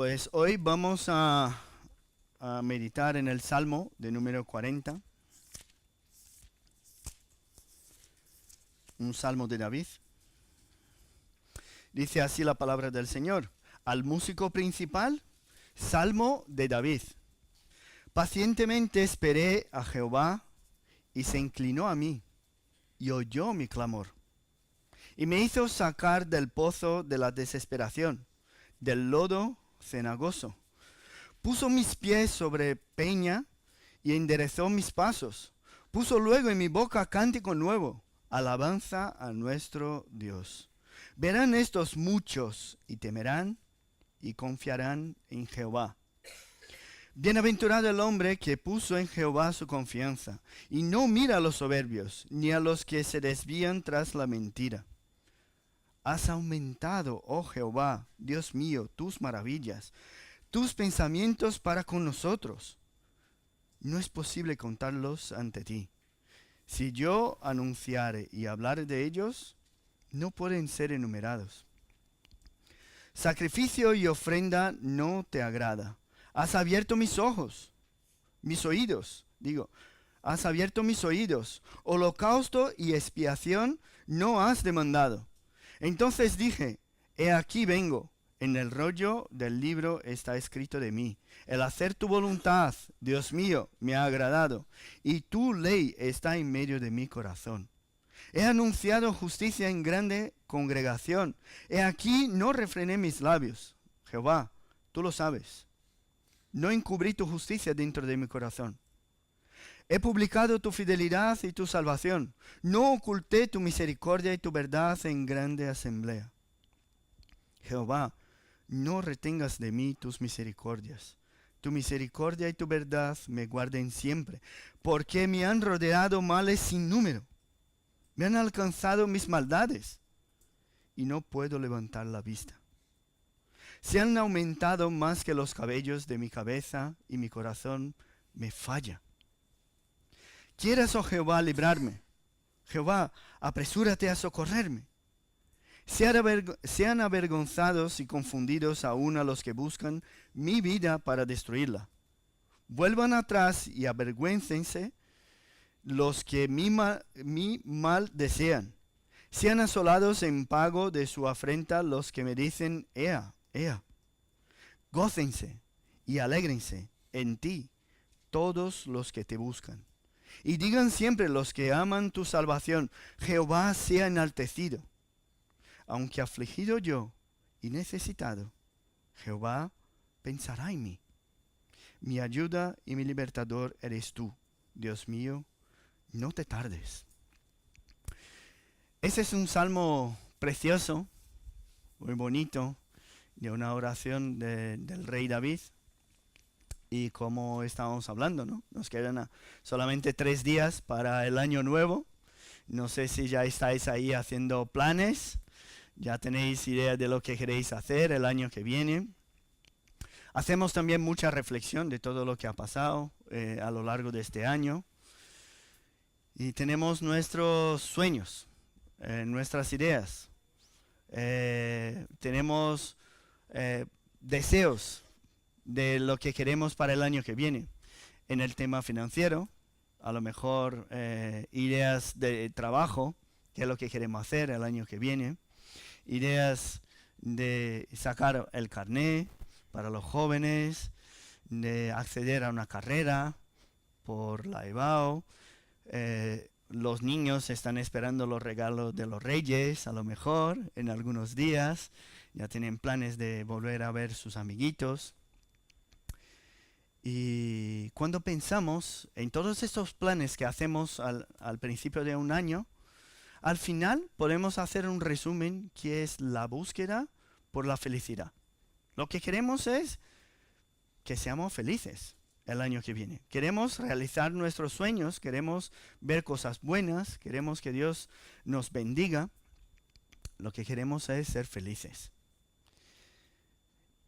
Pues hoy vamos a meditar en el Salmo de número 40, un Salmo de David. Dice así la palabra del Señor: al músico principal, Salmo de David. Pacientemente esperé a Jehová y se inclinó a mí y oyó mi clamor. Y me hizo sacar del pozo de la desesperación, del lodo cenagoso. Puso mis pies sobre peña y enderezó mis pasos. Puso luego en mi boca cántico nuevo, alabanza a nuestro Dios. Verán estos muchos y temerán y confiarán en Jehová. Bienaventurado el hombre que puso en Jehová su confianza y no mira a los soberbios ni a los que se desvían tras la mentira. Has aumentado, oh Jehová, Dios mío, tus maravillas, tus pensamientos para con nosotros. No es posible contarlos ante ti. Si yo anunciare y hablare de ellos, no pueden ser enumerados. Sacrificio y ofrenda no te agrada. Has abierto mis oídos. Has abierto mis oídos. Holocausto y expiación no has demandado. Entonces dije, he aquí vengo. En el rollo del libro está escrito de mí. El hacer tu voluntad, Dios mío, me ha agradado, y tu ley está en medio de mi corazón. He anunciado justicia en grande congregación. He aquí no refrené mis labios. Jehová, tú lo sabes. No encubrí tu justicia dentro de mi corazón. He publicado tu fidelidad y tu salvación. No oculté tu misericordia y tu verdad en grande asamblea. Jehová, no retengas de mí tus misericordias. Tu misericordia y tu verdad me guarden siempre, porque me han rodeado males sin número. Me han alcanzado mis maldades y no puedo levantar la vista. Se han aumentado más que los cabellos de mi cabeza y mi corazón me falla. Quieras, oh Jehová, librarme. Jehová, apresúrate a socorrerme. Sean avergonzados y confundidos aún a los que buscan mi vida para destruirla. Vuelvan atrás y avergüéncense los que mi mal desean. Sean asolados en pago de su afrenta los que me dicen, ea, ea. Gócense y alégrense en ti todos los que te buscan. Y digan siempre los que aman tu salvación, Jehová sea enaltecido. Aunque afligido yo y necesitado, Jehová pensará en mí. Mi ayuda y mi libertador eres tú, Dios mío, no te tardes. Ese es un salmo precioso, muy bonito, de una oración del rey David. Y como estábamos hablando, ¿no? Nos quedan solamente 3 días para el año nuevo. No sé si ya estáis ahí haciendo planes. Ya tenéis idea de lo que queréis hacer el año que viene. Hacemos también mucha reflexión de todo lo que ha pasado a lo largo de este año. Y tenemos nuestros sueños, nuestras ideas. Tenemos deseos de lo que queremos para el año que viene. En el tema financiero, a lo mejor ideas de trabajo, qué es lo que queremos hacer el año que viene. Ideas de sacar el carné para los jóvenes, de acceder a una carrera por la EBAU. Los niños están esperando los regalos de los reyes, a lo mejor en algunos días. Ya tienen planes de volver a ver sus amiguitos. Y cuando pensamos en todos estos planes que hacemos al principio de un año, al final podemos hacer un resumen que es la búsqueda por la felicidad. Lo que queremos es que seamos felices el año que viene. Queremos realizar nuestros sueños, queremos ver cosas buenas, queremos que Dios nos bendiga. Lo que queremos es ser felices.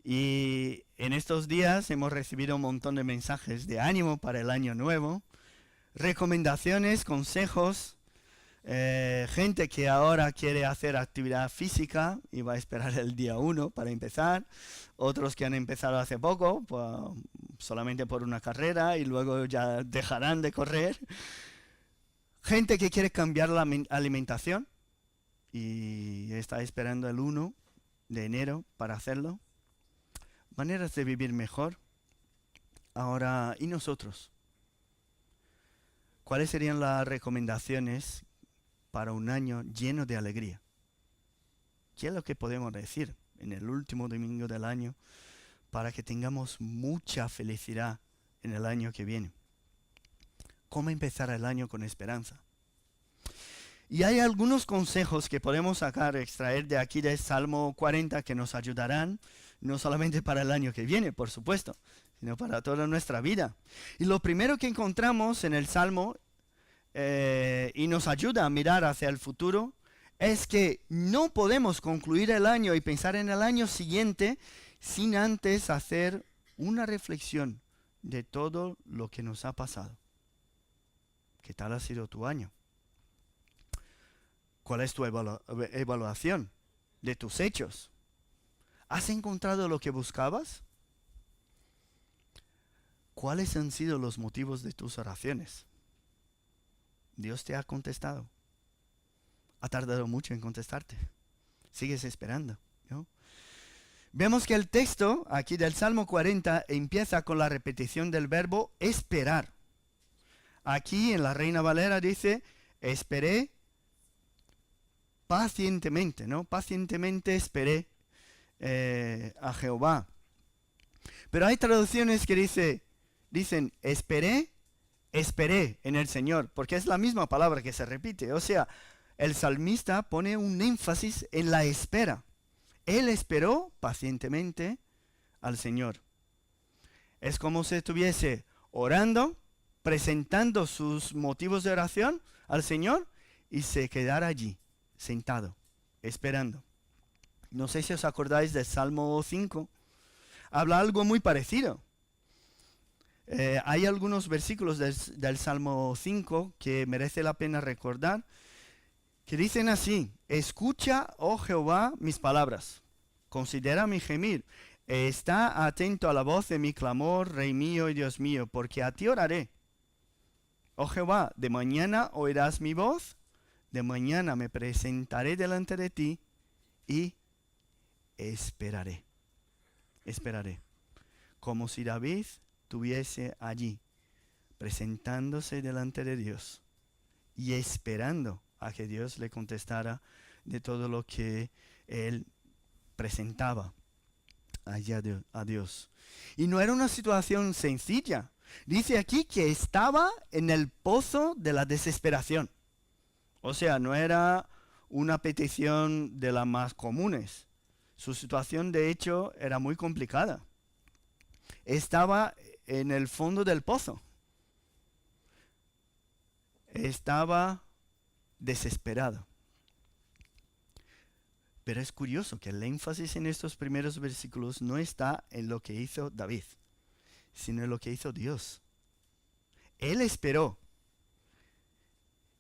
Y en estos días hemos recibido un montón de mensajes de ánimo para el año nuevo, recomendaciones, consejos, Gente que ahora quiere hacer actividad física y va a esperar el día 1 para empezar. Otros que han empezado hace poco, pues, solamente por una carrera y luego ya dejarán de correr. Gente que quiere cambiar la alimentación y está esperando el 1 de enero para hacerlo. Maneras de vivir mejor. Ahora, ¿y nosotros? ¿Cuáles serían las recomendaciones para un año lleno de alegría? ¿Qué es lo que podemos decir en el último domingo del año para que tengamos mucha felicidad en el año que viene? ¿Cómo empezar el año con esperanza? Y hay algunos consejos que podemos extraer de aquí del Salmo 40 que nos ayudarán, no solamente para el año que viene, por supuesto, sino para toda nuestra vida. Y lo primero que encontramos en el Salmo y nos ayuda a mirar hacia el futuro es que no podemos concluir el año y pensar en el año siguiente sin antes hacer una reflexión de todo lo que nos ha pasado. ¿Qué tal ha sido tu año? ¿Cuál es tu evaluación de tus hechos? ¿Has encontrado lo que buscabas? ¿Cuáles han sido los motivos de tus oraciones? ¿Dios te ha contestado? ¿Ha tardado mucho en contestarte? ¿Sigues esperando? ¿No? Vemos que el texto aquí del Salmo 40 empieza con la repetición del verbo esperar. Aquí en la Reina Valera dice, esperé pacientemente, ¿no? Pacientemente esperé a Jehová. Pero hay traducciones que dicen, esperé en el Señor, porque es la misma palabra que se repite. O sea, el salmista pone un énfasis en la espera. Él esperó pacientemente al Señor. Es como si estuviese orando, presentando sus motivos de oración al Señor y se quedara allí, sentado, esperando. No sé si os acordáis del Salmo 5. Habla algo muy parecido. Hay algunos versículos del Salmo 5 que merece la pena recordar, que dicen así: escucha, oh Jehová, mis palabras, considera mi gemir, está atento a la voz de mi clamor, Rey mío y Dios mío, porque a ti oraré. Oh Jehová, de mañana oirás mi voz, de mañana me presentaré delante de ti y esperaré. Esperaré. Como si David estuviese allí, presentándose delante de Dios y esperando a que Dios le contestara de todo lo que él presentaba allá a Dios. Y no era una situación sencilla. Dice aquí que estaba en el pozo de la desesperación. O sea, no era una petición de las más comunes. Su situación, de hecho, era muy complicada. Estaba en el fondo del pozo. Estaba desesperado. Pero es curioso que el énfasis en estos primeros versículos no está en lo que hizo David, sino en lo que hizo Dios. Él esperó.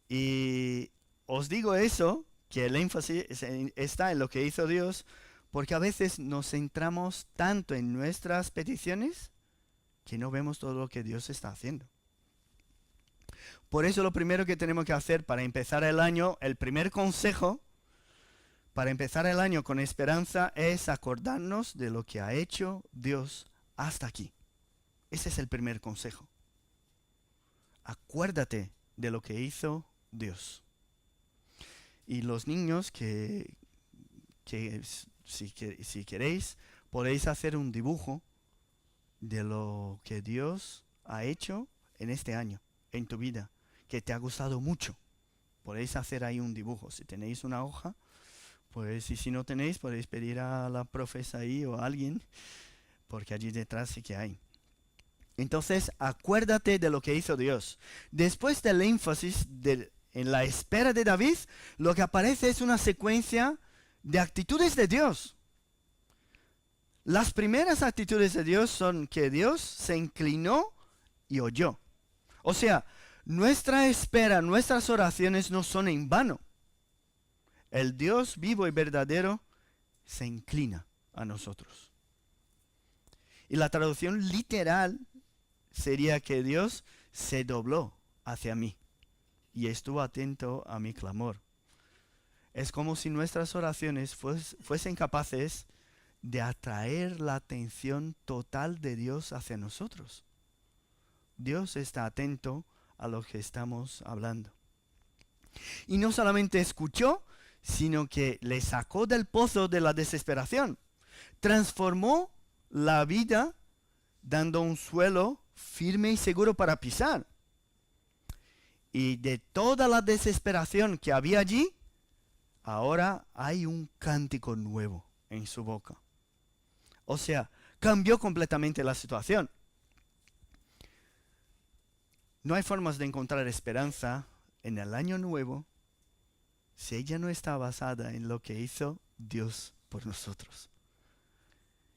Y os digo eso, que el énfasis está en lo que hizo Dios, porque a veces nos centramos tanto en nuestras peticiones que no vemos todo lo que Dios está haciendo. Por eso lo primero que tenemos que hacer para empezar el año, el primer consejo para empezar el año con esperanza, es acordarnos de lo que ha hecho Dios hasta aquí. Ese es el primer consejo. Acuérdate de lo que hizo Dios. Y los niños que si queréis, podéis hacer un dibujo de lo que Dios ha hecho en este año, en tu vida, que te ha gustado mucho. Podéis hacer ahí un dibujo. Si tenéis una hoja, pues, y si no tenéis, podéis pedir a la profesa ahí o a alguien, porque allí detrás sí que hay. Entonces, acuérdate de lo que hizo Dios. Después del énfasis en la espera de David, lo que aparece es una secuencia de actitudes de Dios. Las primeras actitudes de Dios son que Dios se inclinó y oyó. O sea, Nuestra espera, nuestras oraciones no son en vano. El Dios vivo y verdadero se inclina a nosotros. Y la traducción literal sería que Dios se dobló hacia mí y estuvo atento a mi clamor. Es como si nuestras oraciones fuesen capaces de atraer la atención total de Dios hacia nosotros. Dios está atento a lo que estamos hablando. Y no solamente escuchó, sino que le sacó del pozo de la desesperación. Transformó la vida dando un suelo firme y seguro para pisar. Y de toda la desesperación que había allí, ahora hay un cántico nuevo en su boca. O sea, cambió completamente la situación. No hay formas de encontrar esperanza en el año nuevo si ella no está basada en lo que hizo Dios por nosotros.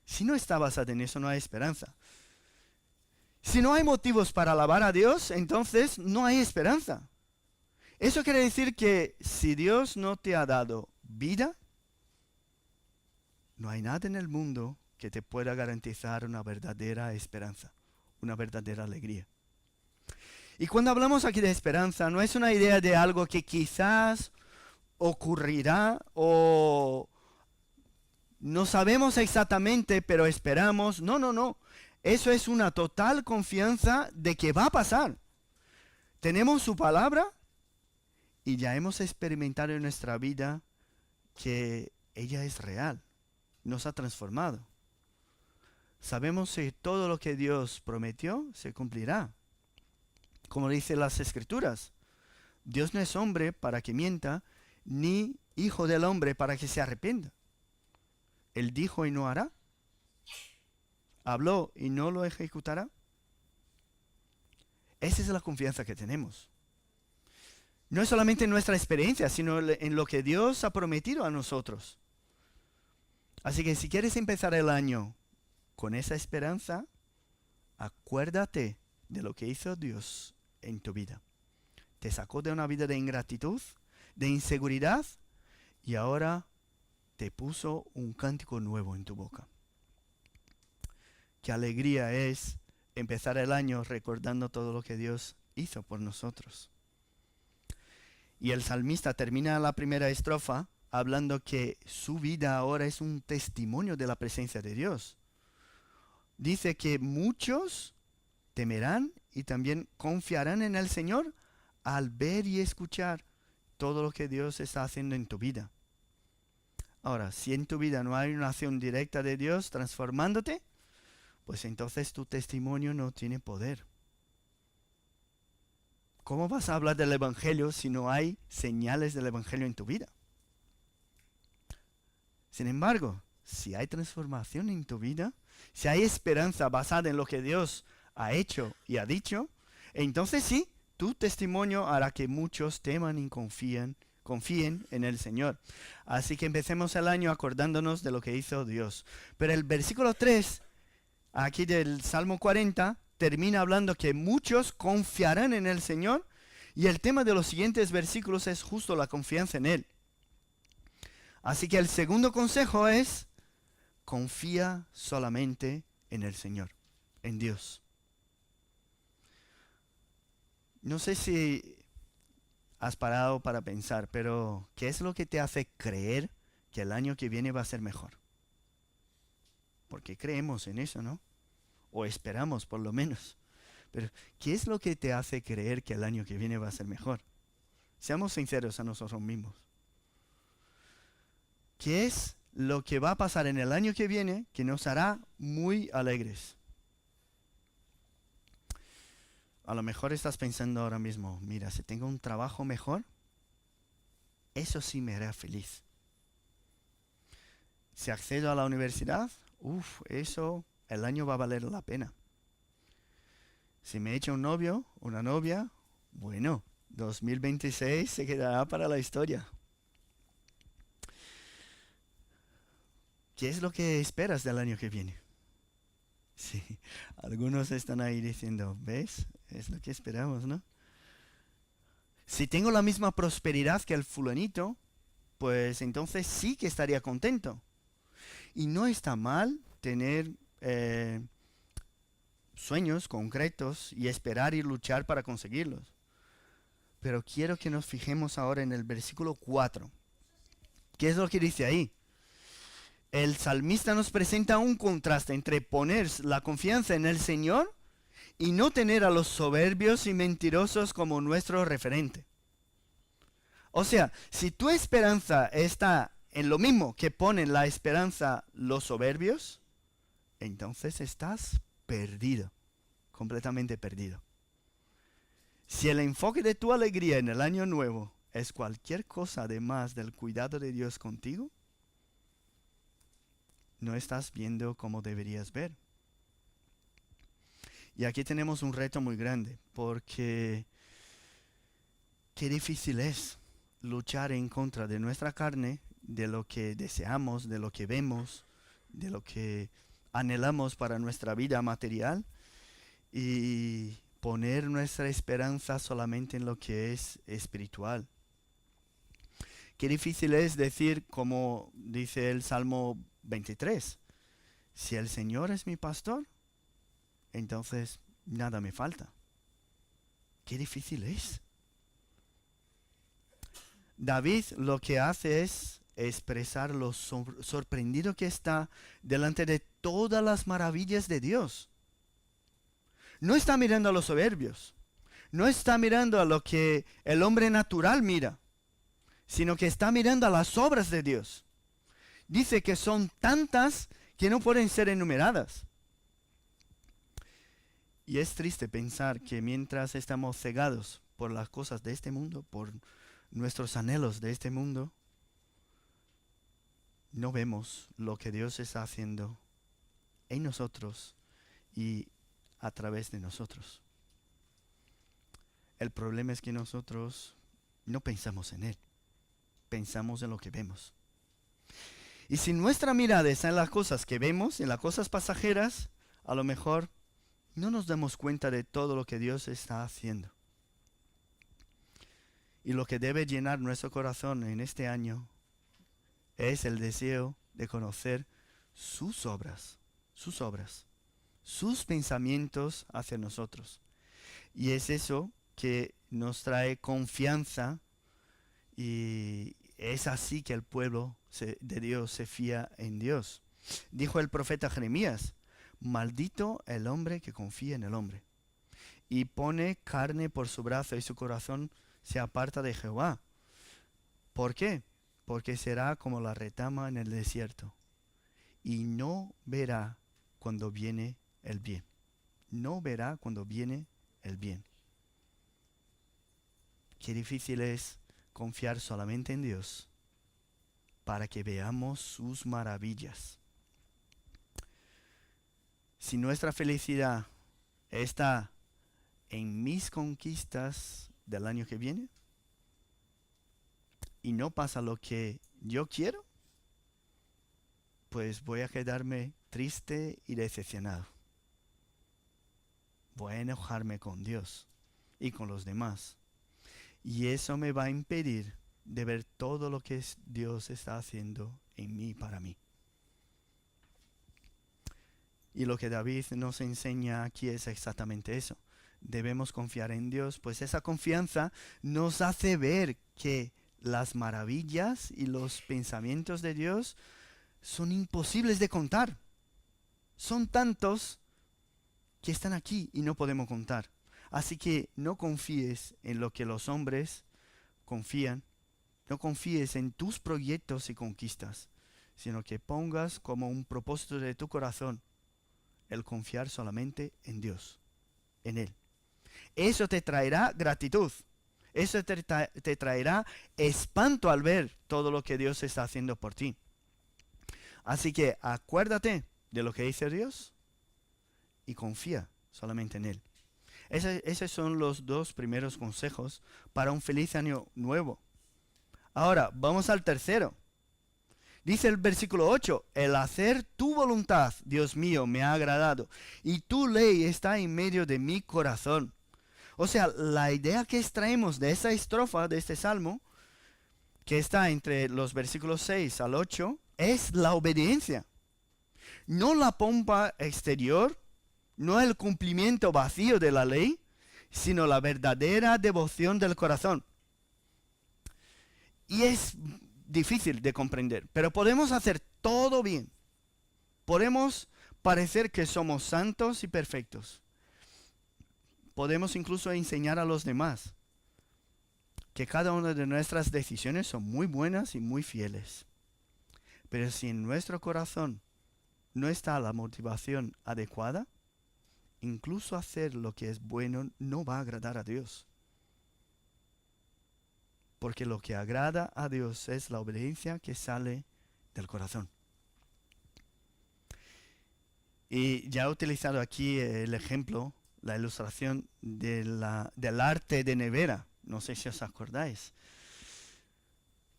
Si no está basada en eso, no hay esperanza. Si no hay motivos para alabar a Dios, entonces no hay esperanza. Eso quiere decir que si Dios no te ha dado vida, no hay nada en el mundo que te pueda garantizar una verdadera esperanza, una verdadera alegría. Y cuando hablamos aquí de esperanza, no es una idea de algo que quizás ocurrirá o no sabemos exactamente, pero esperamos. No, no, no. Eso es una total confianza de que va a pasar. Tenemos su palabra y ya hemos experimentado en nuestra vida que ella es real. Nos ha transformado. Sabemos que todo lo que Dios prometió se cumplirá. Como dice las Escrituras, Dios no es hombre para que mienta, ni hijo del hombre para que se arrepienta. Él dijo y no hará. Habló y no lo ejecutará. Esa es la confianza que tenemos. No es solamente en nuestra experiencia, sino en lo que Dios ha prometido a nosotros. Así que si quieres empezar el año con esa esperanza, acuérdate de lo que hizo Dios en tu vida. Te sacó de una vida de ingratitud, de inseguridad, y ahora te puso un cántico nuevo en tu boca. Qué alegría es empezar el año recordando todo lo que Dios hizo por nosotros. Y el salmista termina la primera estrofa hablando que su vida ahora es un testimonio de la presencia de Dios. Dice que muchos temerán y también confiarán en el Señor al ver y escuchar todo lo que Dios está haciendo en tu vida. Ahora, si en tu vida no hay una acción directa de Dios transformándote, pues entonces tu testimonio no tiene poder. ¿Cómo vas a hablar del Evangelio si no hay señales del Evangelio en tu vida? Sin embargo, si hay transformación en tu vida, si hay esperanza basada en lo que Dios ha hecho y ha dicho, entonces sí, tu testimonio hará que muchos teman y confíen en el Señor. Así que empecemos el año acordándonos de lo que hizo Dios. Pero el versículo 3, aquí del Salmo 40, termina hablando que muchos confiarán en el Señor, y el tema de los siguientes versículos es justo la confianza en Él. Así que el segundo consejo es: confía solamente en el Señor, en Dios. No sé si has parado para pensar, pero ¿qué es lo que te hace creer que el año que viene va a ser mejor? Porque creemos en eso, ¿no? O esperamos por lo menos. Pero ¿qué es lo que te hace creer que el año que viene va a ser mejor? Seamos sinceros a nosotros mismos. ¿Qué es lo que va a pasar en el año que viene que nos hará muy alegres? A lo mejor estás pensando ahora mismo, mira, si tengo un trabajo mejor, eso sí me hará feliz. Si accedo a la universidad, eso, el año va a valer la pena. Si me echo un novio, una novia, bueno, 2026 se quedará para la historia. ¿Qué es lo que esperas del año que viene? Sí, algunos están ahí diciendo, ¿ves? Es lo que esperamos, ¿no? Si tengo la misma prosperidad que el fulanito, pues entonces sí que estaría contento. Y no está mal tener sueños concretos y esperar y luchar para conseguirlos. Pero quiero que nos fijemos ahora en el versículo 4. ¿Qué es lo que dice ahí? El salmista nos presenta un contraste entre poner la confianza en el Señor y no tener a los soberbios y mentirosos como nuestro referente. O sea, si tu esperanza está en lo mismo que ponen la esperanza los soberbios, entonces estás perdido, completamente perdido. Si el enfoque de tu alegría en el año nuevo es cualquier cosa además del cuidado de Dios contigo, no estás viendo como deberías ver. Y aquí tenemos un reto muy grande, porque qué difícil es luchar en contra de nuestra carne, de lo que deseamos, de lo que vemos, de lo que anhelamos para nuestra vida material, y poner nuestra esperanza solamente en lo que es espiritual. Qué difícil es decir, como dice el Salmo 23, si el Señor es mi pastor, entonces nada me falta. Qué difícil es. David lo que hace es expresar lo sorprendido que está delante de todas las maravillas de Dios. No está mirando a los soberbios, no está mirando a lo que el hombre natural mira, sino que está mirando a las obras de Dios. Dice que son tantas que no pueden ser enumeradas. Y es triste pensar que mientras estamos cegados por las cosas de este mundo, por nuestros anhelos de este mundo, no vemos lo que Dios está haciendo en nosotros y a través de nosotros. El problema es que nosotros no pensamos en Él, pensamos en lo que vemos. Y si nuestra mirada está en las cosas que vemos, en las cosas pasajeras, a lo mejor no nos damos cuenta de todo lo que Dios está haciendo. Y lo que debe llenar nuestro corazón en este año es el deseo de conocer sus obras, sus pensamientos hacia nosotros. Y es eso que nos trae confianza, y es así que el pueblo de Dios se fía en Dios. Dijo el profeta Jeremías: maldito el hombre que confía en el hombre y pone carne por su brazo y su corazón se aparta de Jehová. ¿Por qué? Porque será como la retama en el desierto y no verá cuando viene el bien. No verá cuando viene el bien. Qué difícil es confiar solamente en Dios para que veamos sus maravillas. Si nuestra felicidad está en mis conquistas del año que viene y no pasa lo que yo quiero, pues voy a quedarme triste y decepcionado. Voy a enojarme con Dios y con los demás. Y eso me va a impedir de ver todo lo que Dios está haciendo en mí y para mí. Y lo que David nos enseña aquí es exactamente eso. Debemos confiar en Dios, pues esa confianza nos hace ver que las maravillas y los pensamientos de Dios son imposibles de contar. Son tantos que están aquí y no podemos contar. Así que no confíes en lo que los hombres confían. No confíes en tus proyectos y conquistas, sino que pongas como un propósito de tu corazón el confiar solamente en Dios, en Él. Eso te traerá gratitud. Eso te traerá espanto al ver todo lo que Dios está haciendo por ti. Así que acuérdate de lo que dice Dios y confía solamente en Él. Esos son los dos primeros consejos para un feliz año nuevo. Ahora, vamos al tercero. Dice el versículo 8, el hacer tu voluntad, Dios mío, me ha agradado, y tu ley está en medio de mi corazón. O sea, la idea que extraemos de esa estrofa, de este salmo, que está entre los versículos 6 al 8, es la obediencia. No la pompa exterior, no el cumplimiento vacío de la ley, sino la verdadera devoción del corazón. Y es difícil de comprender, pero podemos hacer todo bien. Podemos parecer que somos santos y perfectos. Podemos incluso enseñar a los demás que cada una de nuestras decisiones son muy buenas y muy fieles. Pero si en nuestro corazón no está la motivación adecuada, incluso hacer lo que es bueno no va a agradar a Dios. Porque lo que agrada a Dios es la obediencia que sale del corazón. Y ya he utilizado aquí el ejemplo, la ilustración del arte de nevera. No sé si os acordáis.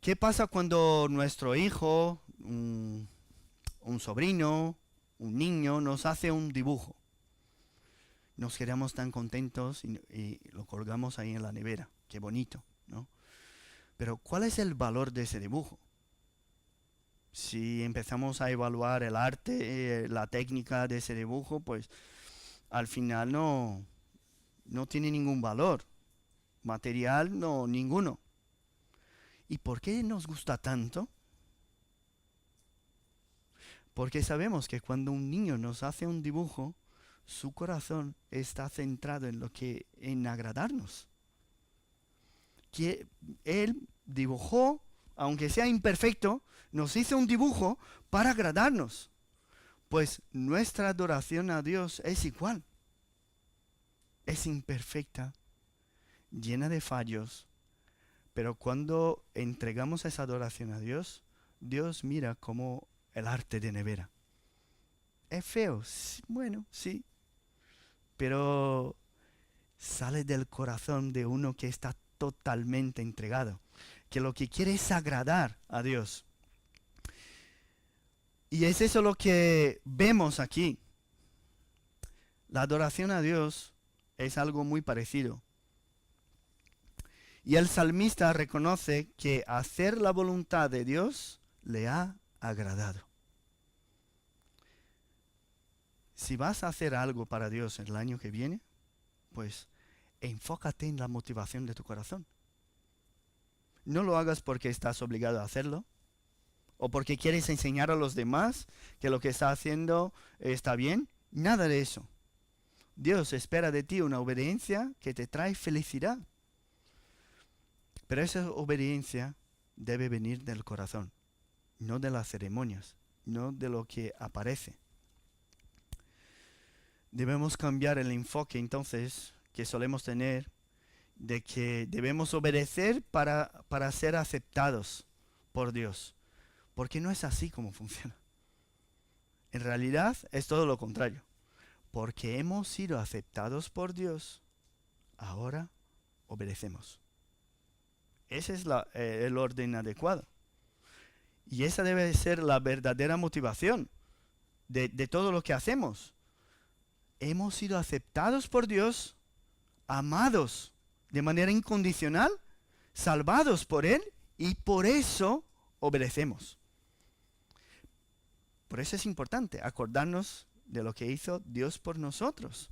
¿Qué pasa cuando nuestro hijo, un sobrino, un niño, nos hace un dibujo? Nos quedamos tan contentos y lo colgamos ahí en la nevera. Qué bonito, ¿no? Pero ¿cuál es el valor de ese dibujo? Si empezamos a evaluar el arte, la técnica de ese dibujo, pues al final no tiene ningún valor. Material, no, ninguno. ¿Y por qué nos gusta tanto? Porque sabemos que cuando un niño nos hace un dibujo, su corazón está centrado en agradarnos. Que él dibujó, aunque sea imperfecto, nos hizo un dibujo para agradarnos. Pues nuestra adoración a Dios es igual. Es imperfecta, llena de fallos, pero cuando entregamos esa adoración a Dios, Dios mira como el arte de nevera. ¿Es feo? Sí, bueno, sí. Pero sale del corazón de uno que está totalmente entregado, que lo que quiere es agradar a Dios. Y es eso lo que vemos aquí. La adoración a Dios es algo muy parecido. Y el salmista reconoce que hacer la voluntad de Dios le ha agradado. Si vas a hacer algo para Dios el año que viene, pues enfócate en la motivación de tu corazón. No lo hagas porque estás obligado a hacerlo, o porque quieres enseñar a los demás que lo que estás haciendo está bien. Nada de eso. Dios espera de ti una obediencia que te trae felicidad. Pero esa obediencia debe venir del corazón, no de las ceremonias, no de lo que aparece. Debemos cambiar el enfoque entonces que solemos tener de que debemos obedecer para ser aceptados por Dios. Porque no es así como funciona. En realidad es todo lo contrario. Porque hemos sido aceptados por Dios, ahora obedecemos. Ese es el orden adecuado. Y esa debe ser la verdadera motivación de todo lo que hacemos. Hemos sido aceptados por Dios, amados de manera incondicional, salvados por Él, y por eso obedecemos. Por eso es importante acordarnos de lo que hizo Dios por nosotros.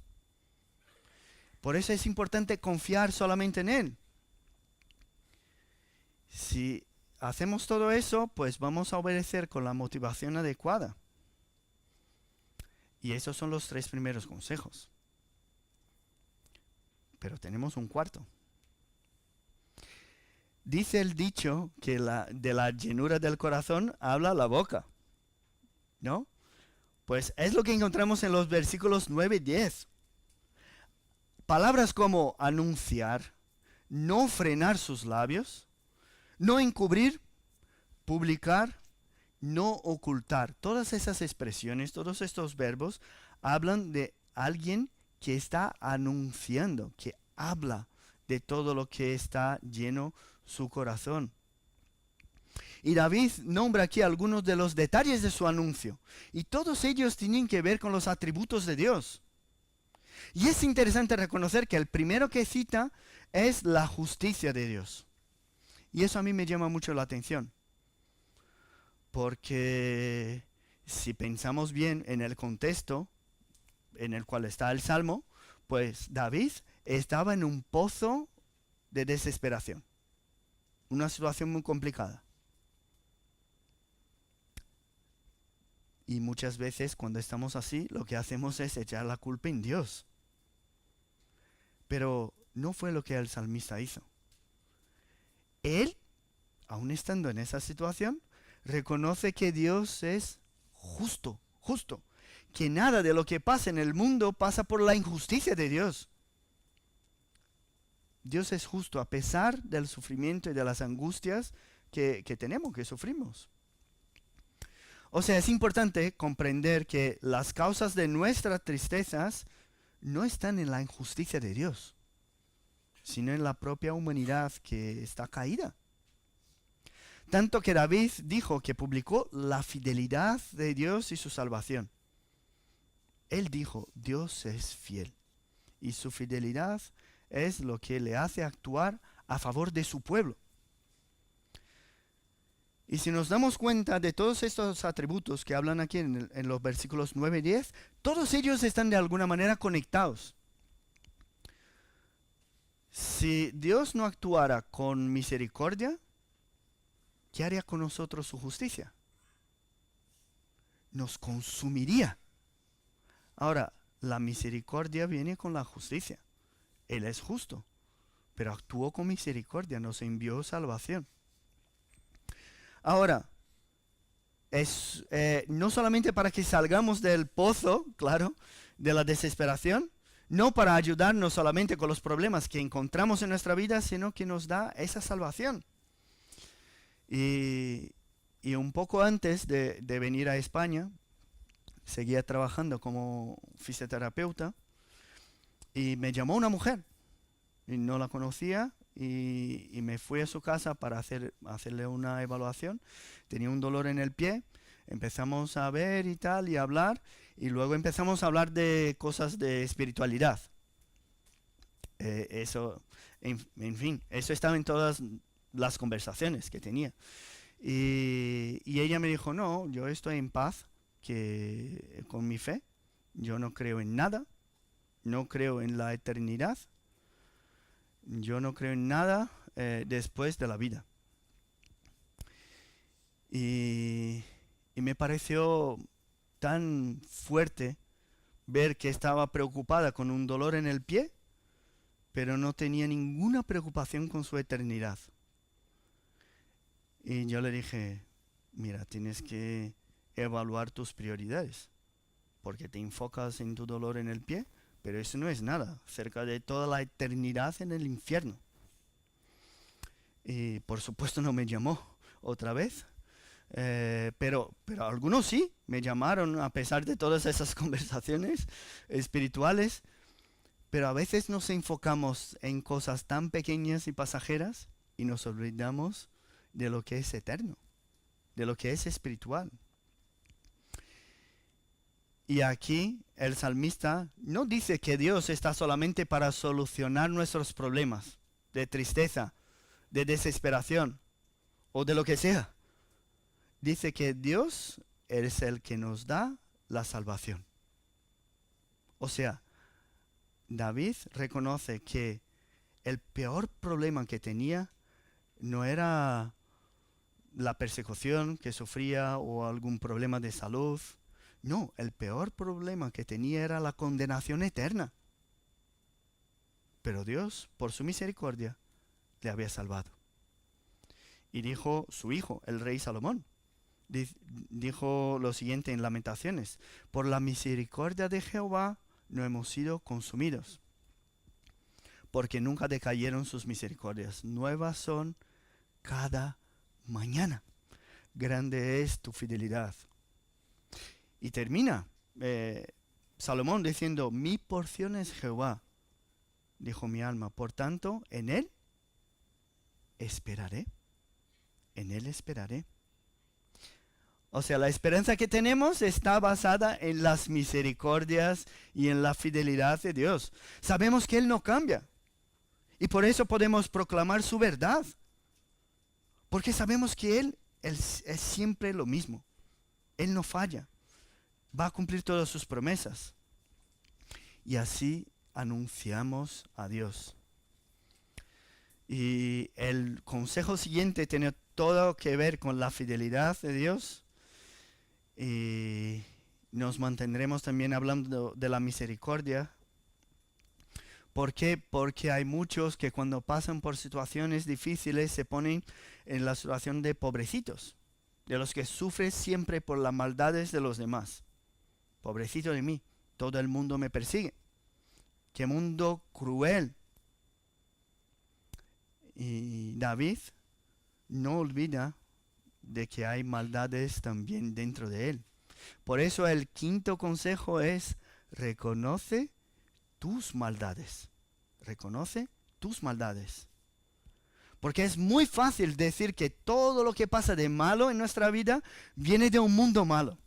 Por eso es importante confiar solamente en Él. Si hacemos todo eso, pues vamos a obedecer con la motivación adecuada. Y esos son los 3 primeros consejos. Pero tenemos un cuarto. Dice el dicho que de la llenura del corazón habla la boca, ¿no? Pues es lo que encontramos en los versículos 9 y 10. Palabras como anunciar, no frenar sus labios, no encubrir, publicar, no ocultar. Todas esas expresiones, todos estos verbos hablan de alguien que está anunciando, que habla de todo lo que está lleno su corazón. Y David nombra aquí algunos de los detalles de su anuncio. Y todos ellos tienen que ver con los atributos de Dios. Y es interesante reconocer que el primero que cita es la justicia de Dios. Y eso a mí me llama mucho la atención. Porque si pensamos bien en el contexto en el cual está el Salmo, pues David estaba en un pozo de desesperación. Una situación muy complicada. Y muchas veces cuando estamos así, lo que hacemos es echar la culpa en Dios. Pero no fue lo que el salmista hizo. Él, aun estando en esa situación, reconoce que Dios es justo, que nada de lo que pasa en el mundo pasa por la injusticia de Dios. Dios es justo a pesar del sufrimiento y de las angustias que tenemos, que sufrimos. O sea, es importante comprender que las causas de nuestras tristezas no están en la injusticia de Dios, sino en la propia humanidad que está caída. Tanto que David dijo que publicó la fidelidad de Dios y su salvación. Él dijo, Dios es fiel y su fidelidad es lo que le hace actuar a favor de su pueblo. Y si nos damos cuenta de todos estos atributos que hablan aquí en los versículos 9 y 10, todos ellos están de alguna manera conectados. Si Dios no actuara con misericordia, ¿qué haría con nosotros su justicia? Nos consumiría. Ahora, la misericordia viene con la justicia. Él es justo, pero actuó con misericordia, nos envió salvación. Ahora, es no solamente para que salgamos del pozo, claro, de la desesperación, no para ayudarnos solamente con los problemas que encontramos en nuestra vida, sino que nos da esa salvación. Y un poco antes de venir a España, seguía trabajando como fisioterapeuta y me llamó una mujer y no la conocía y me fui a su casa para hacerle una evaluación. Tenía un dolor en el pie, empezamos a ver y tal y a hablar y luego empezamos a hablar de cosas de espiritualidad. En fin, eso estaba en todas las conversaciones que tenía. Y ella me dijo, no, yo estoy en paz con mi fe, yo no creo en nada, no creo en la eternidad, yo no creo en nada después de la vida. Y me pareció tan fuerte ver que estaba preocupada con un dolor en el pie, pero no tenía ninguna preocupación con su eternidad. Y yo le dije, mira, tienes que evaluar tus prioridades, porque te enfocas en tu dolor en el pie, pero eso no es nada, cerca de toda la eternidad en el infierno. Y por supuesto no me llamó otra vez, pero algunos sí, me llamaron a pesar de todas esas conversaciones espirituales, pero a veces nos enfocamos en cosas tan pequeñas y pasajeras y nos olvidamos de lo que es eterno, de lo que es espiritual. Y aquí el salmista no dice que Dios está solamente para solucionar nuestros problemas de tristeza, de desesperación o de lo que sea. Dice que Dios es el que nos da la salvación. O sea, David reconoce que el peor problema que tenía no era la persecución que sufría o algún problema de salud. No, el peor problema que tenía era la condenación eterna. Pero Dios, por su misericordia, le había salvado. Y dijo su hijo, el rey Salomón, dijo lo siguiente en Lamentaciones: por la misericordia de Jehová no hemos sido consumidos, porque nunca decayeron sus misericordias. Nuevas son cada mañana. Grande es tu fidelidad. Y termina Salomón diciendo, mi porción es Jehová, dijo mi alma, por tanto, en él esperaré. En él esperaré. O sea, la esperanza que tenemos está basada en las misericordias y en la fidelidad de Dios. Sabemos que Él no cambia. Y por eso podemos proclamar su verdad. Porque sabemos que Él es siempre lo mismo. Él no falla. Va a cumplir todas sus promesas. Y así anunciamos a Dios. Y el consejo siguiente tiene todo que ver con la fidelidad de Dios. Y nos mantendremos también hablando de la misericordia. ¿Por qué? Porque hay muchos que cuando pasan por situaciones difíciles se ponen en la situación de pobrecitos, de los que sufren siempre por las maldades de los demás. Pobrecito de mí, todo el mundo me persigue. ¡Qué mundo cruel! Y David no olvida de que hay maldades también dentro de él. Por eso el quinto consejo es: reconoce tus maldades. Reconoce tus maldades. Porque es muy fácil decir que todo lo que pasa de malo en nuestra vida viene de un mundo malo.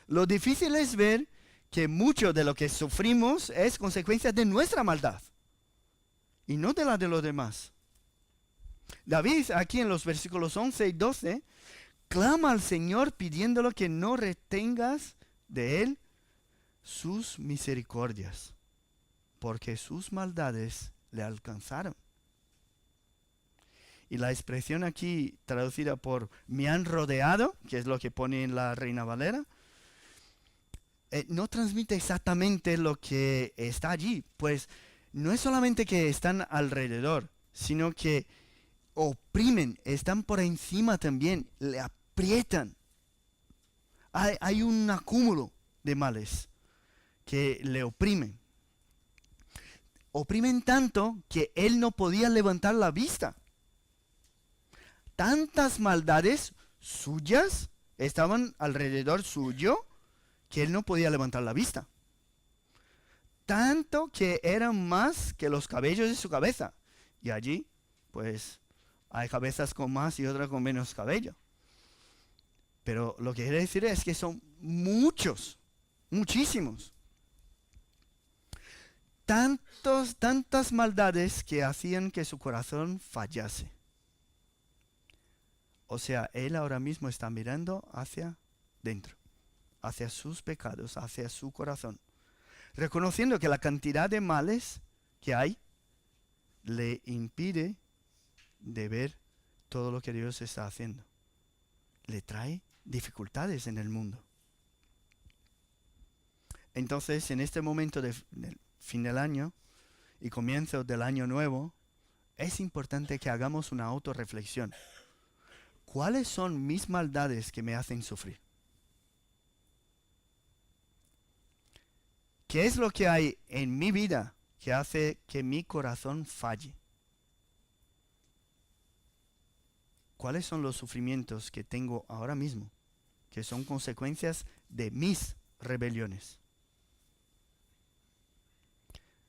Lo difícil es ver que mucho de lo que sufrimos es consecuencia de nuestra maldad y no de la de los demás. David, aquí en los versículos 11 y 12, clama al Señor pidiéndolo que no retengas de Él sus misericordias, porque sus maldades le alcanzaron. Y la expresión aquí traducida por me han rodeado, que es lo que pone en la Reina Valera, no transmite exactamente lo que está allí. Pues no es solamente que están alrededor, sino que oprimen, están por encima también, le aprietan. Hay un acúmulo de males que le oprimen. Oprimen tanto que él no podía levantar la vista. Tantas maldades suyas estaban alrededor suyo que él no podía levantar la vista. Tanto que eran más que los cabellos de su cabeza. Y allí, pues, hay cabezas con más y otras con menos cabello. Pero lo que quiere decir es que son muchos, muchísimos. Tantas maldades que hacían que su corazón fallase. O sea, él ahora mismo está mirando hacia dentro, hacia sus pecados, hacia su corazón, reconociendo que la cantidad de males que hay le impide de ver todo lo que Dios está haciendo. Le trae dificultades en el mundo. Entonces, en este momento del fin del año y comienzo del año nuevo, es importante que hagamos una autorreflexión. ¿Cuáles son mis maldades que me hacen sufrir? ¿Qué es lo que hay en mi vida que hace que mi corazón falle? ¿Cuáles son los sufrimientos que tengo ahora mismo, que son consecuencias de mis rebeliones?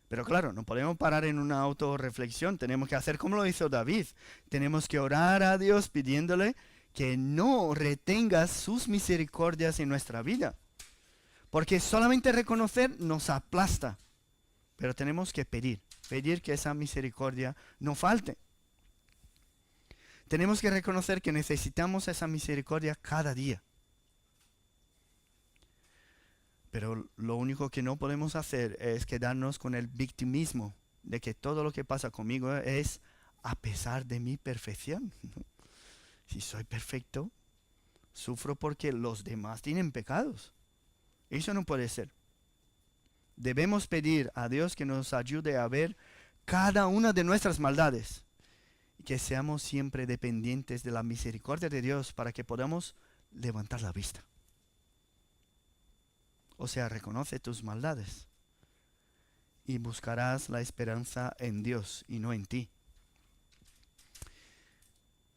Pero claro, no podemos parar en una autorreflexión. Tenemos que hacer como lo hizo David. Tenemos que orar a Dios pidiéndole que no retenga sus misericordias en nuestra vida. Porque solamente reconocer nos aplasta. Pero tenemos que pedir que esa misericordia no falte. Tenemos que reconocer que necesitamos esa misericordia cada día. Pero lo único que no podemos hacer es quedarnos con el victimismo de que todo lo que pasa conmigo es a pesar de mi perfección. Si soy perfecto, sufro porque los demás tienen pecados. Eso no puede ser. Debemos pedir a Dios que nos ayude a ver cada una de nuestras maldades y que seamos siempre dependientes de la misericordia de Dios para que podamos levantar la vista. O sea, reconoce tus maldades y buscarás la esperanza en Dios y no en ti.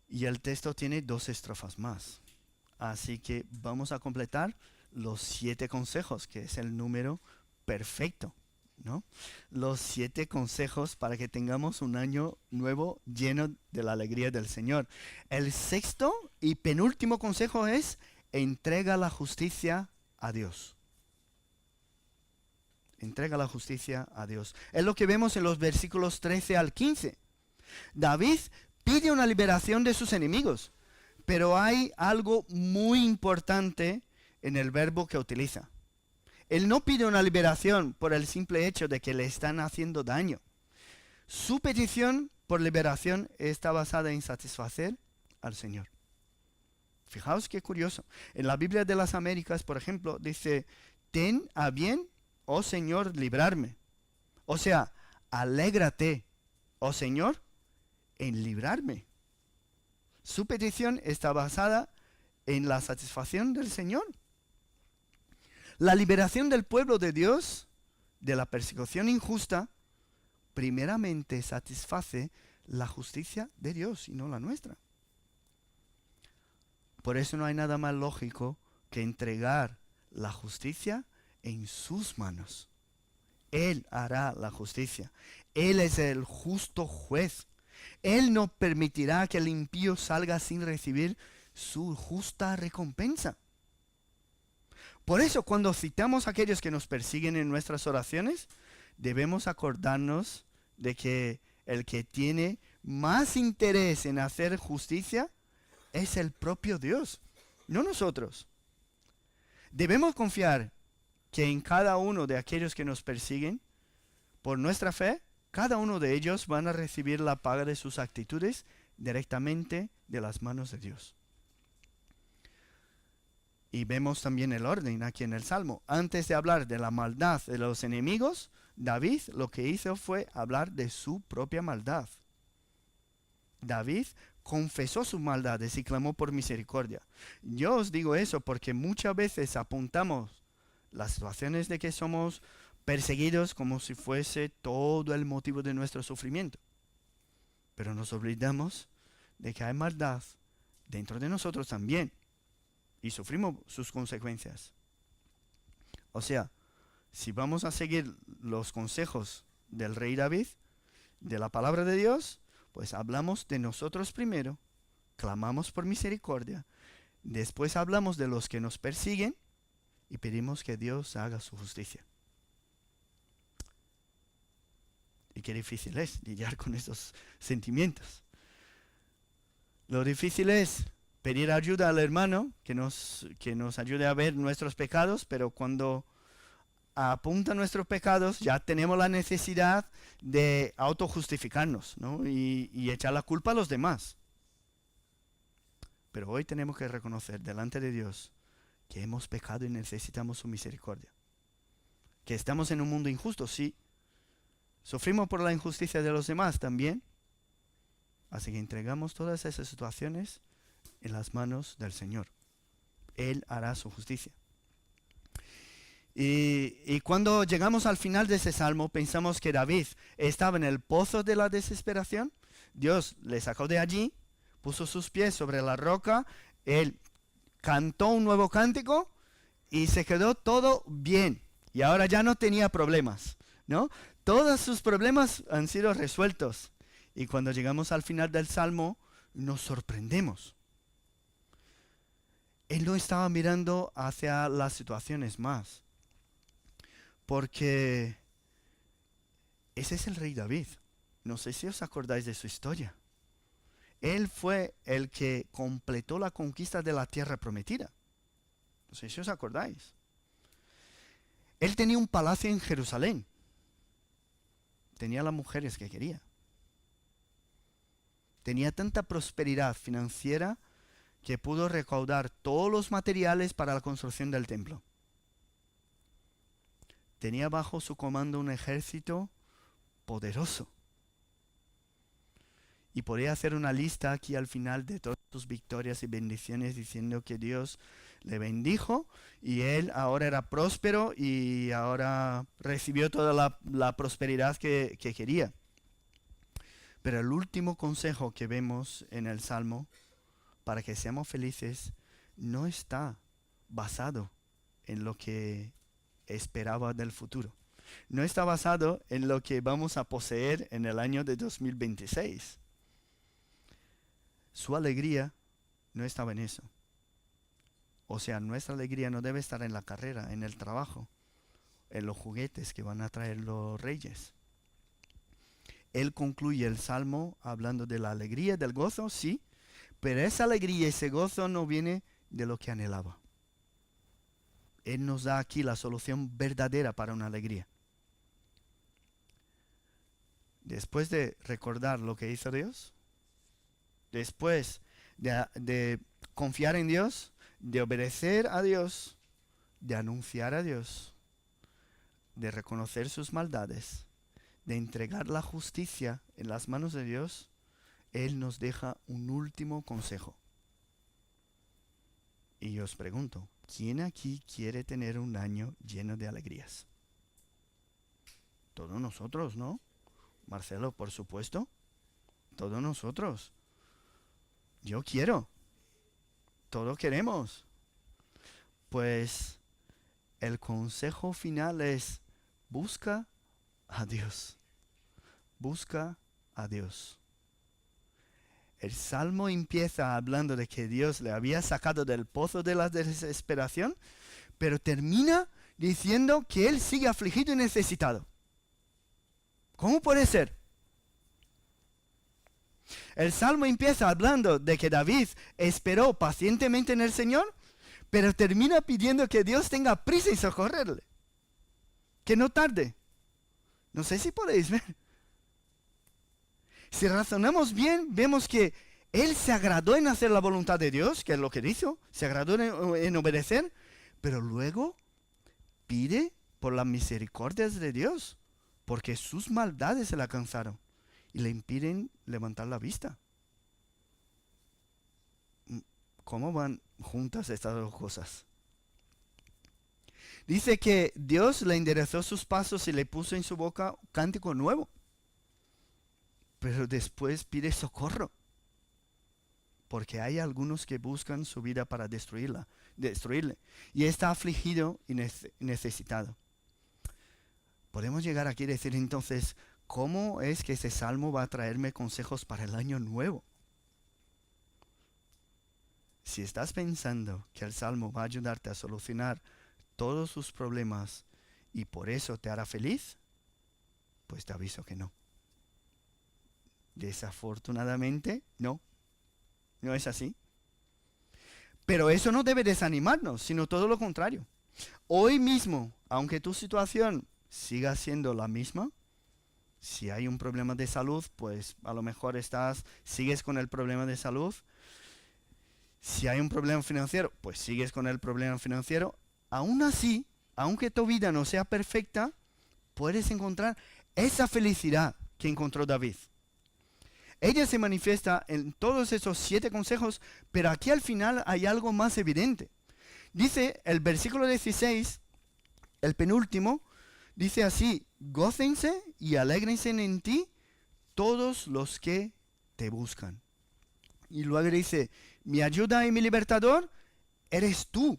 Y el texto tiene 2 estrofas más. Así que vamos a completar los 7 consejos, que es el número perfecto ¿no? Los 7 consejos para que tengamos un año nuevo lleno de la alegría del Señor. El sexto y penúltimo consejo es: entrega la justicia a Dios. Entrega la justicia a Dios. Es lo que vemos en los versículos 13 al 15. David pide una liberación de sus enemigos, pero hay algo muy importante en el verbo que utiliza. Él no pide una liberación por el simple hecho de que le están haciendo daño. Su petición por liberación está basada en satisfacer al Señor. Fijaos qué curioso. En la Biblia de las Américas, por ejemplo, dice: ten a bien, oh Señor, librarme. O sea, alégrate, oh Señor, en librarme. Su petición está basada en la satisfacción del Señor. La liberación del pueblo de Dios de la persecución injusta primeramente satisface la justicia de Dios y no la nuestra. Por eso no hay nada más lógico que entregar la justicia en sus manos. Él hará la justicia. Él es el justo juez. Él no permitirá que el impío salga sin recibir su justa recompensa. Por eso, cuando citamos a aquellos que nos persiguen en nuestras oraciones, debemos acordarnos de que el que tiene más interés en hacer justicia es el propio Dios, no nosotros. Debemos confiar que en cada uno de aquellos que nos persiguen, por nuestra fe, cada uno de ellos van a recibir la paga de sus actitudes directamente de las manos de Dios. Y vemos también el orden aquí en el Salmo. Antes de hablar de la maldad de los enemigos, David lo que hizo fue hablar de su propia maldad. David confesó sus maldades y clamó por misericordia. Yo os digo eso porque muchas veces apuntamos las situaciones de que somos perseguidos como si fuese todo el motivo de nuestro sufrimiento. Pero nos olvidamos de que hay maldad dentro de nosotros también. Y sufrimos sus consecuencias. O sea, si vamos a seguir los consejos del rey David, de la palabra de Dios, pues hablamos de nosotros primero, clamamos por misericordia, después hablamos de los que nos persiguen y pedimos que Dios haga su justicia. Y qué difícil es lidiar con esos sentimientos. Lo difícil es pedir ayuda al hermano que nos ayude a ver nuestros pecados, pero cuando apunta nuestros pecados ya tenemos la necesidad de autojustificarnos, ¿no? y echar la culpa a los demás. Pero hoy tenemos que reconocer delante de Dios que hemos pecado y necesitamos su misericordia. Que estamos en un mundo injusto, sí. Sufrimos por la injusticia de los demás también. Así que entregamos todas esas situaciones en las manos del Señor. Él hará su justicia. Y cuando llegamos al final de ese salmo, pensamos que David estaba en el pozo de la desesperación. Dios le sacó de allí, puso sus pies sobre la roca, él cantó un nuevo cántico y se quedó todo bien. Y ahora ya no tenía problemas, ¿no? Todos sus problemas han sido resueltos. Y cuando llegamos al final del salmo, nos sorprendemos. Él no estaba mirando hacia las situaciones más. Porque ese es el rey David. No sé si os acordáis de su historia. Él fue el que completó la conquista de la tierra prometida. No sé si os acordáis. Él tenía un palacio en Jerusalén. Tenía las mujeres que quería. Tenía tanta prosperidad financiera que pudo recaudar todos los materiales para la construcción del templo. Tenía bajo su comando un ejército poderoso. Y podría hacer una lista aquí al final de todas sus victorias y bendiciones diciendo que Dios le bendijo y él ahora era próspero y ahora recibió toda la prosperidad que quería. Pero el último consejo que vemos en el Salmo para que seamos felices no está basado en lo que esperaba del futuro. no está basado en lo que vamos a poseer en el año de 2026. Su alegría no estaba en eso. O sea, nuestra alegría no debe estar en la carrera, en el trabajo, en los juguetes que van a traer los reyes. Él concluye el salmo hablando de la alegría, del gozo, sí, pero esa alegría, ese gozo no viene de lo que anhelaba. Él nos da aquí la solución verdadera para una alegría. Después de recordar lo que hizo Dios, después de confiar en Dios, de obedecer a Dios, de anunciar a Dios, de reconocer sus maldades, de entregar la justicia en las manos de Dios, Él nos deja un último consejo. Y yo os pregunto, ¿quién aquí quiere tener un año lleno de alegrías? Todos nosotros, ¿no? Marcelo, por supuesto. Todos nosotros. Yo quiero. Todos queremos. Pues el consejo final es: busca a Dios. Busca a Dios. El salmo empieza hablando de que Dios le había sacado del pozo de la desesperación, pero termina diciendo que él sigue afligido y necesitado. ¿Cómo puede ser? El salmo empieza hablando de que David esperó pacientemente en el Señor, pero termina pidiendo que Dios tenga prisa en socorrerle. Que no tarde. No sé si podéis ver. Si razonamos bien, vemos que él se agradó en hacer la voluntad de Dios, que es lo que hizo, se agradó en obedecer, pero luego pide por las misericordias de Dios, porque sus maldades se le alcanzaron y le impiden levantar la vista. ¿Cómo van juntas estas dos cosas? Dice que Dios le enderezó sus pasos y le puso en su boca un cántico nuevo. Pero después pide socorro. Porque hay algunos que buscan su vida para destruirle. Y está afligido y necesitado. Podemos llegar aquí y decir entonces, ¿cómo es que ese salmo va a traerme consejos para el año nuevo? Si estás pensando que el salmo va a ayudarte a solucionar todos sus problemas y por eso te hará feliz, pues te aviso que no. Desafortunadamente, no es así. Pero eso no debe desanimarnos, sino todo lo contrario. Hoy mismo, aunque tu situación siga siendo la misma, si hay un problema de salud, pues a lo mejor sigues con el problema de salud. Si hay un problema financiero, pues sigues con el problema financiero. Aún así, aunque tu vida no sea perfecta, puedes encontrar esa felicidad que encontró David. Ella se manifiesta en todos esos 7 consejos, pero aquí al final hay algo más evidente. Dice el versículo 16, el penúltimo, dice así: gócense y alégrense en ti todos los que te buscan. Y luego dice: mi ayuda y mi libertador eres tú.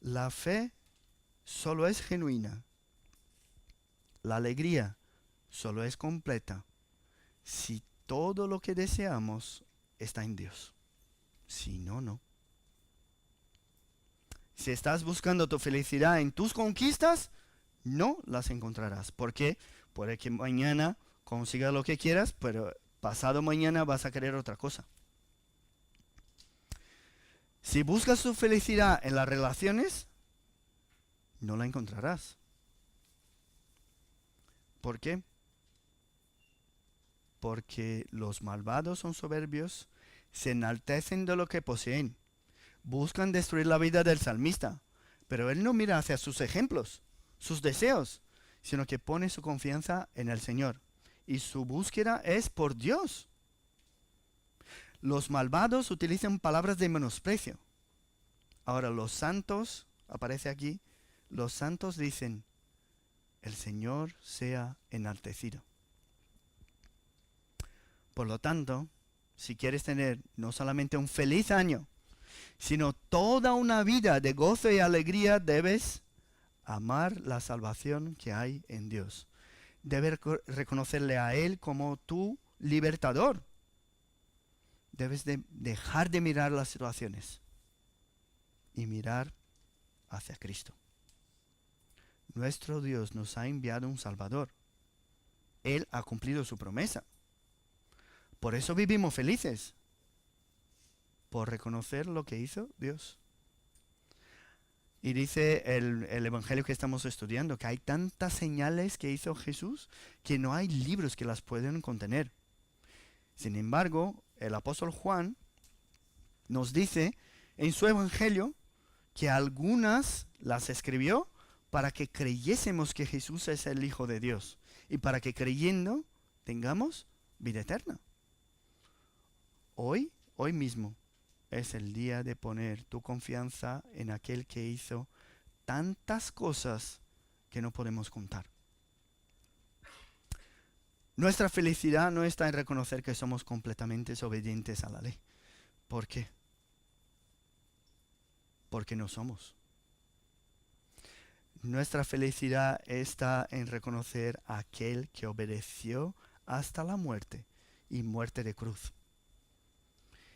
La fe solo es genuina. La alegría solo es completa si todo lo que deseamos está en Dios. Si no, no. Si estás buscando tu felicidad en tus conquistas, no las encontrarás. ¿Por qué? Puede que mañana consigas lo que quieras, pero pasado mañana vas a querer otra cosa. Si buscas tu felicidad en las relaciones, no la encontrarás. ¿Por qué? Porque los malvados son soberbios, se enaltecen de lo que poseen, buscan destruir la vida del salmista, pero él no mira hacia sus ejemplos, sus deseos, sino que pone su confianza en el Señor, y su búsqueda es por Dios. Los malvados utilizan palabras de menosprecio. Ahora los santos, aparece aquí, los santos dicen: el Señor sea enaltecido. Por lo tanto, si quieres tener no solamente un feliz año, sino toda una vida de gozo y alegría, debes amar la salvación que hay en Dios. Debes reconocerle a Él como tu libertador. Debes de dejar de mirar las situaciones y mirar hacia Cristo. Nuestro Dios nos ha enviado un Salvador. Él ha cumplido su promesa. Por eso vivimos felices. Por reconocer lo que hizo Dios. Y dice el Evangelio que estamos estudiando que hay tantas señales que hizo Jesús que no hay libros que las pueden contener. Sin embargo, el apóstol Juan nos dice en su Evangelio que algunas las escribió para que creyésemos que Jesús es el Hijo de Dios y para que creyendo tengamos vida eterna. Hoy mismo es el día de poner tu confianza en aquel que hizo tantas cosas que no podemos contar. Nuestra felicidad no está en reconocer que somos completamente obedientes a la ley. ¿Por qué? Porque no somos. Nuestra felicidad está en reconocer a aquel que obedeció hasta la muerte y muerte de cruz.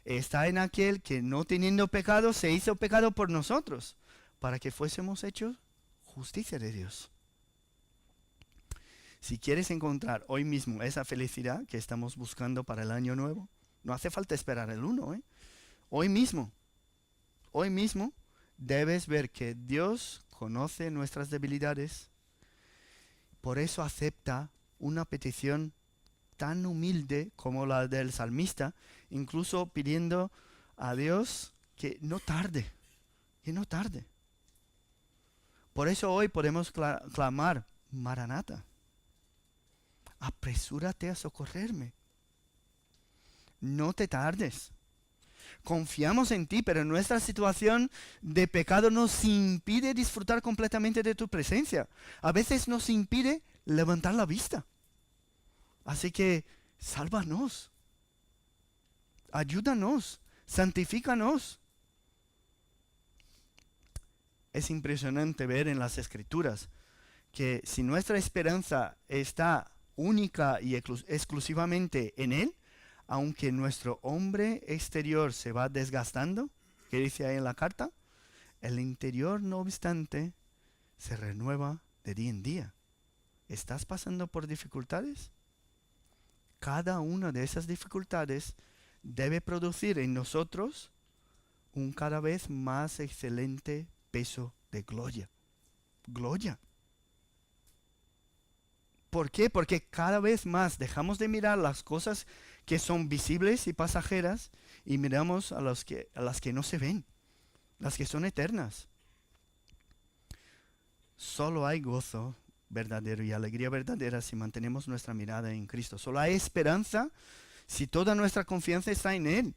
Está en aquel que no teniendo pecado se hizo pecado por nosotros para que fuésemos hechos justicia de Dios. Si quieres encontrar hoy mismo esa felicidad que estamos buscando para el año nuevo, no hace falta esperar el 1, Hoy mismo debes ver que Dios conoce nuestras debilidades. Por eso acepta una petición tan humilde como la del salmista, incluso pidiendo a Dios que no tarde. Por eso hoy podemos clamar, Maranata, apresúrate a socorrerme. No te tardes. Confiamos en ti, pero nuestra situación de pecado nos impide disfrutar completamente de tu presencia. A veces nos impide levantar la vista. Así que, sálvanos. Ayúdanos. Santifícanos. Es impresionante ver en las Escrituras que si nuestra esperanza está única y exclusivamente en Él, aunque nuestro hombre exterior se va desgastando, que dice ahí en la carta, el interior, no obstante, se renueva de día en día. ¿Estás pasando por dificultades? Cada una de esas dificultades debe producir en nosotros un cada vez más excelente peso de gloria. Gloria. ¿Por qué? Porque cada vez más dejamos de mirar las cosas que son visibles y pasajeras y miramos a las que no se ven, las que son eternas. Solo hay gozo verdadero y alegría verdadera si mantenemos nuestra mirada en Cristo. Solo hay esperanza si toda nuestra confianza está en Él.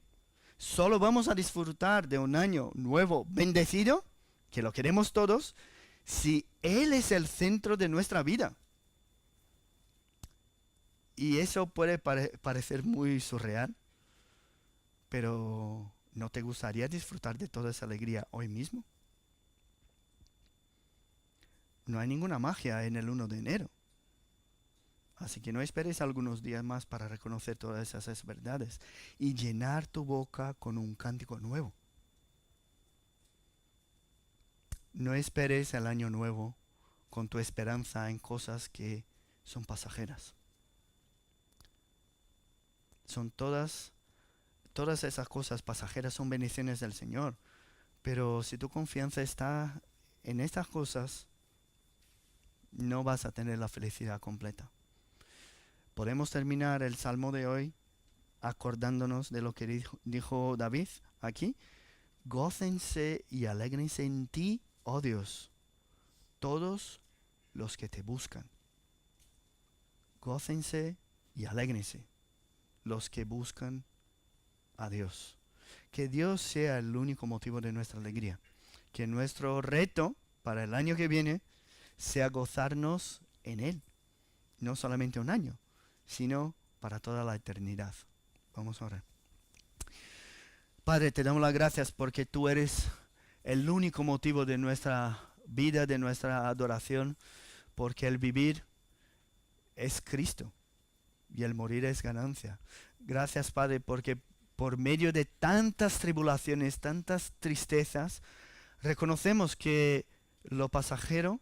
Solo vamos a disfrutar de un año nuevo bendecido, que lo queremos todos, si Él es el centro de nuestra vida. Y eso puede parecer muy surreal, pero ¿no te gustaría disfrutar de toda esa alegría hoy mismo? No hay ninguna magia en el 1 de enero. Así que no esperes algunos días más para reconocer todas esas verdades y llenar tu boca con un cántico nuevo. No esperes el año nuevo con tu esperanza en cosas que son pasajeras. Son todas esas cosas pasajeras son bendiciones del Señor. Pero si tu confianza está en estas cosas, no vas a tener la felicidad completa. Podemos terminar el salmo de hoy acordándonos de lo que dijo David aquí. Gócense y alégrense en ti, oh Dios, todos los que te buscan. Gócense y alégrense los que buscan a Dios. Que Dios sea el único motivo de nuestra alegría. Que nuestro reto para el año que viene sea gozarnos en Él. No solamente un año, sino para toda la eternidad. Vamos a orar. Padre, te damos las gracias porque tú eres el único motivo de nuestra vida de nuestra adoración, porque el vivir es Cristo y el morir es ganancia. Gracias, Padre, porque por medio de tantas tribulaciones, tantas tristezas, reconocemos que lo pasajero